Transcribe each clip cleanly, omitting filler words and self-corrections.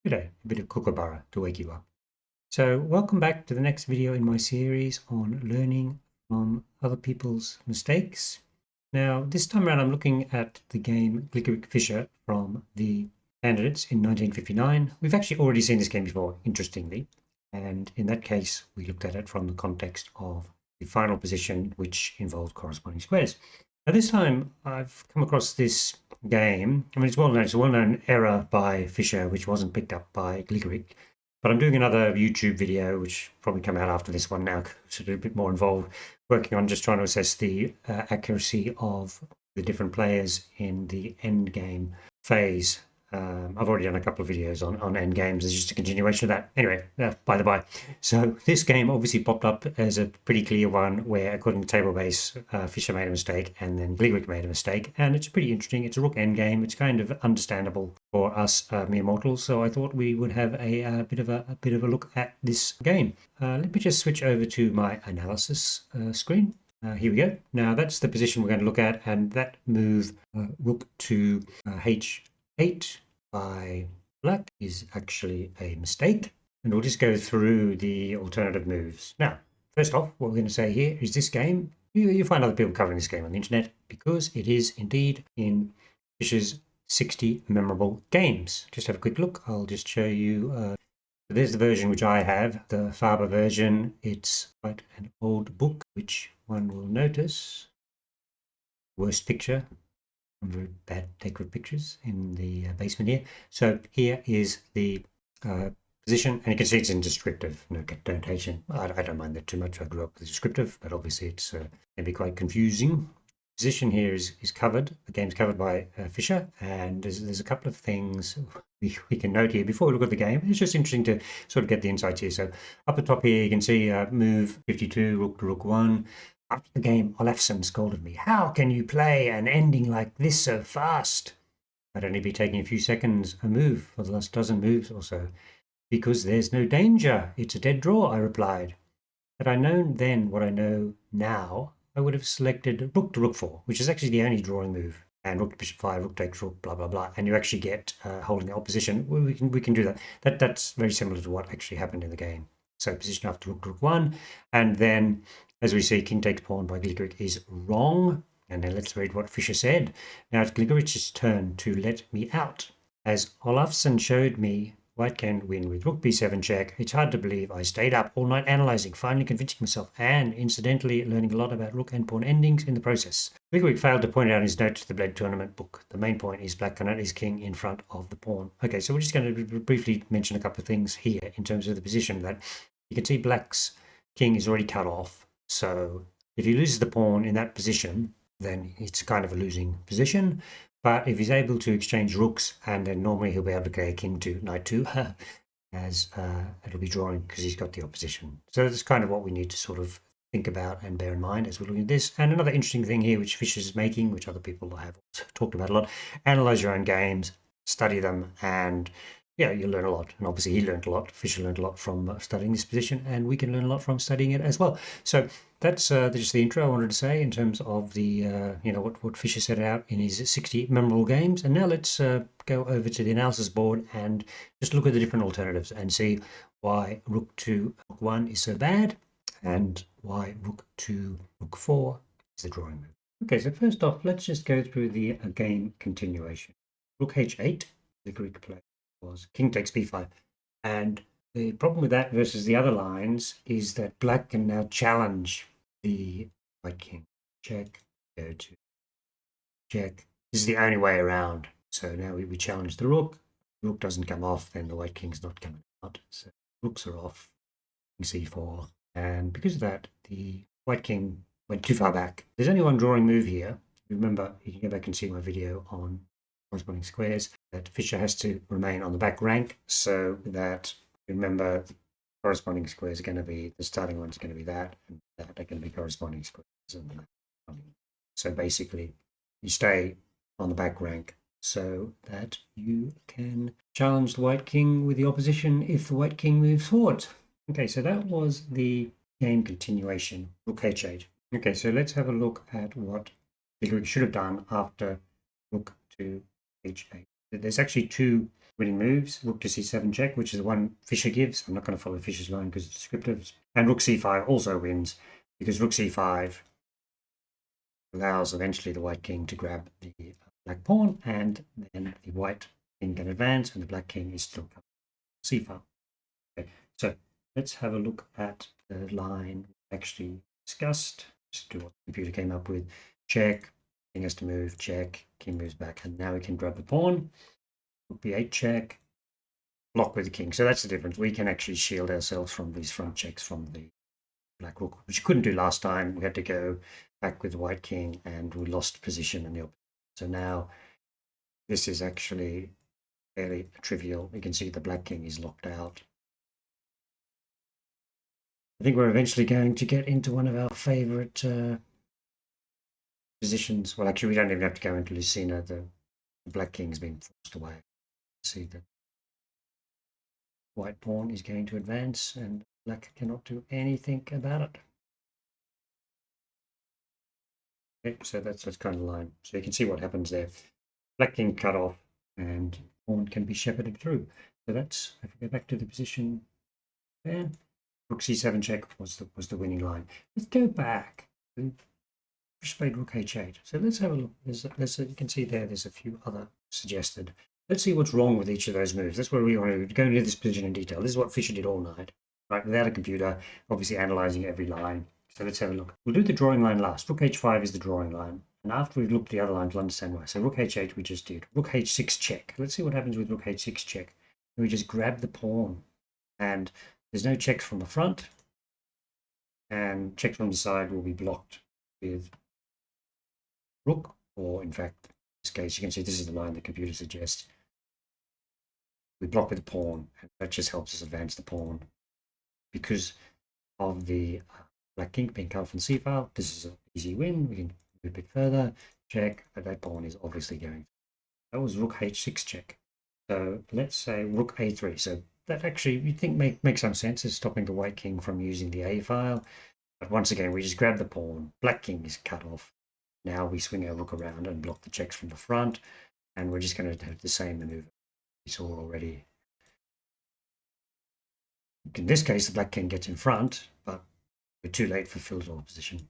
G'day, a bit of kookaburra to wake you up. So welcome back to the next video in my series on learning from other people's mistakes. Now, this time around I'm looking at the game Gligoric Fisher from the Candidates in 1959. We've actually already seen this game before, interestingly. And in that case, we looked at it from the context of the final position, which involved corresponding squares. Now, this time I've come across this game. I mean, it's well known. It's a well-known error by Fisher, which wasn't picked up by Gligoric. But I'm doing another YouTube video, which probably come out after this one now, so a bit more involved, working on just trying to assess the accuracy of the different players in the end game phase. I've already done a couple of videos on end games. It's just a continuation of that. Anyway, by the by. So this game obviously popped up as a pretty clear one where, according to table base, Fisher made a mistake and then Gligoric made a mistake. And it's pretty interesting. It's a rook end game. It's kind of understandable for us mere mortals. So I thought we would have a bit of a look at this game. Let me just switch over to my analysis screen. Here we go. Now that's the position we're going to look at, and that move rook to h8 by black is actually a mistake. And we'll just go through the alternative moves. Now, first off, what we're going to say here is this game, you find other people covering this game on the internet because it is indeed in Fisher's 60 memorable games. Just have a quick look. I'll just show you. There's the version which I have, the Faber version. It's quite an old book, which one will notice. Worst picture. I'm very bad taker of pictures in the basement here. So here is the position, and you can see it's in descriptive, no notation. I don't mind that too much. I grew up with descriptive, but obviously it's can be quite confusing. Position here is covered. The game's covered by Fisher, and there's a couple of things we can note here before we look at the game. It's just interesting to sort of get the insights here. So up the top here, you can see move 52, rook to rook 1. After the game, Olafsson scolded me. How can you play an ending like this so fast? I'd only be taking a few seconds a move for the last dozen moves or so. Because there's no danger. It's a dead draw, I replied. Had I known then what I know now, I would have selected rook to rook 4, which is actually the only drawing move. And rook to bishop 5, rook takes rook, blah, blah, blah. And you actually get holding the opposition. We can do that. That's very similar to what actually happened in the game. So position after rook to rook 1. And then, as we see, king takes pawn by Gligoric is wrong. And then let's read what Fisher said. Now it's Gligoric's turn to let me out. As Olafsson showed me, white can win with rook b7 check. It's hard to believe I stayed up all night analysing, finally convincing myself, and incidentally learning a lot about rook and pawn endings in the process. Gligoric failed to point out in his notes to the Bled tournament book. The main point is black cannot his king in front of the pawn. Okay, so we're just going to briefly mention a couple of things here in terms of the position. That you can see black's king is already cut off. So if he loses the pawn in that position, then it's kind of a losing position. But if he's able to exchange rooks, and then normally he'll be able to go king to knight 2, as it'll be drawing because he's got the opposition. So that's kind of what we need to sort of think about and bear in mind as we're looking at this. And another interesting thing here, which Fisher's making, which other people have also talked about a lot, analyze your own games, study them, and yeah, you'll learn a lot. And obviously he learned a lot. Fisher learned a lot from studying this position, and we can learn a lot from studying it as well. So that's just the intro I wanted to say in terms of the what Fisher set out in his 60 memorable games. And now let's go over to the analysis board and just look at the different alternatives and see why rook to rook 1 is so bad and why rook to rook 4 is the drawing move. Okay, so first off, let's just go through the game continuation. Rook h8, the Greek play was king takes b5, and the problem with that versus the other lines is that black can now challenge the white king. Check, go to check. This is the only way around. So now we challenge the rook. The rook doesn't come off, then the white king's not coming out. So rooks are off, king c4. And because of that, the white king went too far back. There's only one drawing move here. Remember, you can go back and see my video on corresponding squares, that Fisher has to remain on the back rank, so that, remember, the corresponding squares are going to be, the starting one's going to be that, and that are going to be corresponding squares. So basically, you stay on the back rank so that you can challenge the white king with the opposition if the white king moves forward. Okay, so that was the game continuation, rook h8. Okay, so let's have a look at what Gligoric should have done after rook to h8. there's actually two winning moves. Rook to c7 check, which is the one Fischer gives. I'm not going to follow Fischer's line because it's descriptive. And rook c5 also wins because rook c5 allows eventually the white king to grab the black pawn, and then the white king can advance and the black king is still coming c5. Okay, so let's have a look at the line we actually discussed. Just do what the computer came up with. Check, king has to move, check, king moves back, and now we can grab the pawn. Rook b8 check, block with the king. So that's the difference. We can actually shield ourselves from these front checks from the black rook, which you couldn't do last time. We had to go back with the white king and we lost position in the opposition. So now this is actually fairly trivial. You can see the black king is locked out. I think we're eventually going to get into one of our favorite positions. Well, actually, we don't even have to go into Lucena. The black king's been forced away. See the white pawn is going to advance and black cannot do anything about it. Okay, so that's kind of the line. So you can see what happens there. Black king cut off and pawn can be shepherded through. So that's, if we go back to the position there, rook c7 check was the winning line. Let's go back. Fish played rook h8. So let's have a look. You can see there's a few other suggested. Let's see what's wrong with each of those moves. That's where we want to go into this position in detail. This is what Fischer did all night, right? Without a computer, obviously analyzing every line. So let's have a look. We'll do the drawing line last. Rook h5 is the drawing line. And after we've looked at the other lines, we'll understand why. So rook h8 we just did. Rook h6 check. Let's see what happens with rook h6 check. We just grab the pawn. And there's no checks from the front. And checks from the side will be blocked with rook. Or in fact, in this case, you can see this is the line the computer suggests. We block with the pawn. And that just helps us advance the pawn. Because of the black king being cut from c-file, this is an easy win. We can move a bit further, check, but that pawn is obviously going. That was rook h6 check. So let's say rook a3. So that actually, you think makes some sense, is stopping the white king from using the a file. But once again, we just grab the pawn. Black king is cut off. Now we swing our rook around and block the checks from the front. And we're just going to have the same maneuver we saw already. In this case, the black king gets in front, but we're too late for Philidor's position.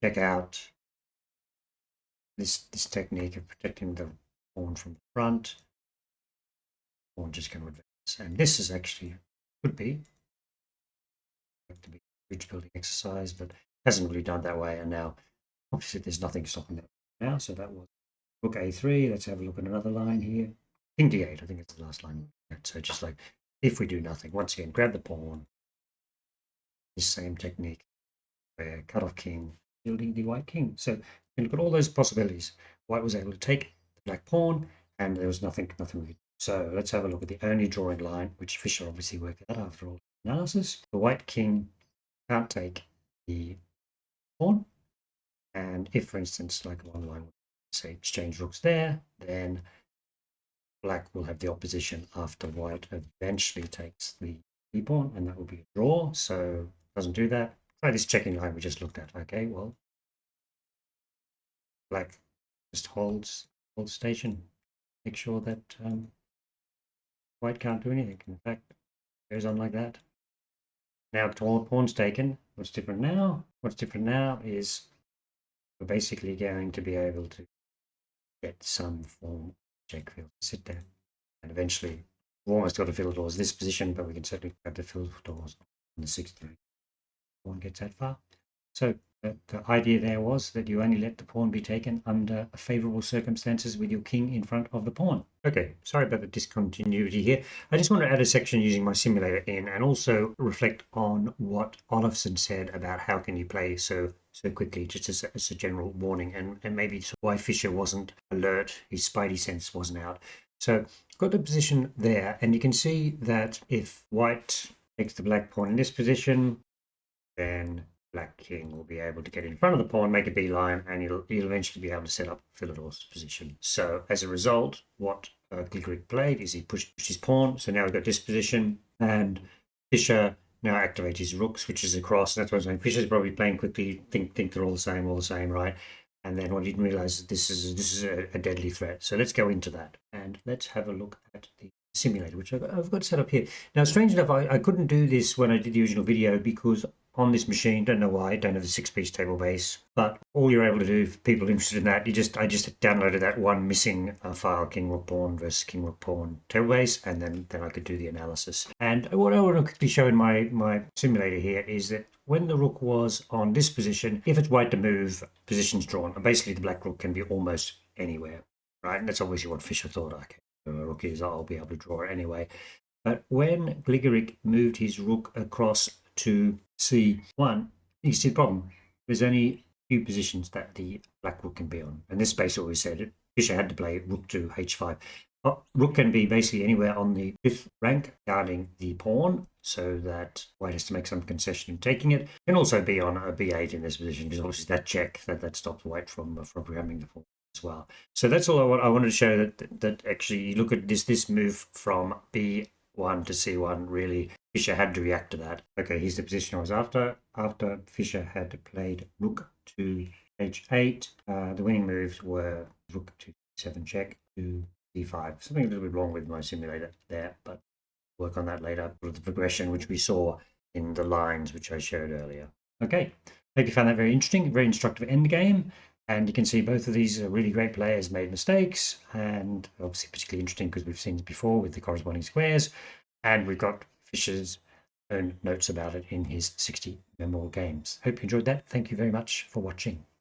Check out this technique of protecting the pawn from the front. Pawn just going to advance. And this is actually, could be to be a bridge building exercise, but hasn't really done that way. And now, obviously, there's nothing stopping that now. So that was rook a3. Let's have a look at another line here. King d8, I think it's the last line. So just like, if we do nothing, once again, grab the pawn. This same technique where cut off king, shielding the white king. So you can look at all those possibilities. White was able to take the black pawn, and there was nothing we could do. So let's have a look at the only drawing line, which Fischer obviously worked out after all analysis. The white king can't take the pawn, and if, for instance, like one line, say exchange rooks there, then black will have the opposition after white eventually takes the pawn, and that will be a draw. So doesn't do that. Try this checking line we just looked at. Okay, well, black just holds station. Make sure that white can't do anything. In fact, it goes on like that. Now pawn's taken. What's different now? What's different now is we're basically going to be able to get some form of check field to sit there. And eventually, we've almost got a Philidor's this position, but we can certainly grab the Philidor's on the 6th rank. Pawn gets that far. So the idea there was that you only let the pawn be taken under favorable circumstances with your king in front of the pawn. Okay, sorry about the discontinuity here. I just want to add a section using my simulator in and also reflect on what Olofsson said about how can you play so quickly, just as a general warning, and maybe why Fischer wasn't alert, his spidey sense wasn't out. So got the position there, and you can see that if white takes the black pawn in this position, then black king will be able to get in front of the pawn, make a beeline, and he'll eventually be able to set up Philidor's position. So as a result, what Gligoric played is he pushed his pawn. So now we've got this position, and Fischer now activates his rook, switches across. That's what I'm saying. Fischer's probably playing quickly, think they're all the same, right? And then what he didn't realize is this is a deadly threat. So let's go into that. and let's have a look at the simulator, which I've got set up here. Now, strange enough, I couldn't do this when I did the original video because on this machine, don't know why, don't have the 6-piece table base, but all you're able to do for people interested in that, I just downloaded that one missing file, King Rook Pawn versus King Rook Pawn table base, and then I could do the analysis. And what I want to quickly show in my simulator here is that when the rook was on this position, if it's white to move, position's drawn, and basically the black rook can be almost anywhere, right? And that's obviously what Fischer thought. Okay, the rook is, I'll be able to draw it anyway. But when Gligoric moved his rook across to C1, you see the problem. There's only a few positions that the black rook can be on. And this basically said Fischer had to play rook to H5. Rook can be basically anywhere on the 5th rank guarding the pawn, so that white has to make some concession in taking it. Can also be on a B8 in this position, because obviously that check that stops white from programming the pawn as well. So that's all I wanted to show, that actually you look at this move from B1 to C1, really Fischer had to react to that. Okay, here's the position I was after. After Fischer had played rook to H8, the winning moves were rook to C7 check to D5. Something a little bit wrong with my simulator there, but work on that later. The progression which we saw in the lines which I showed earlier. Okay, hope you found that very interesting, very instructive endgame. And you can see both of these are really great players made mistakes, and obviously particularly interesting because we've seen it before with the corresponding squares, and we've got Fischer's own notes about it in his 60 memorable games. Hope you enjoyed that. Thank you very much for watching.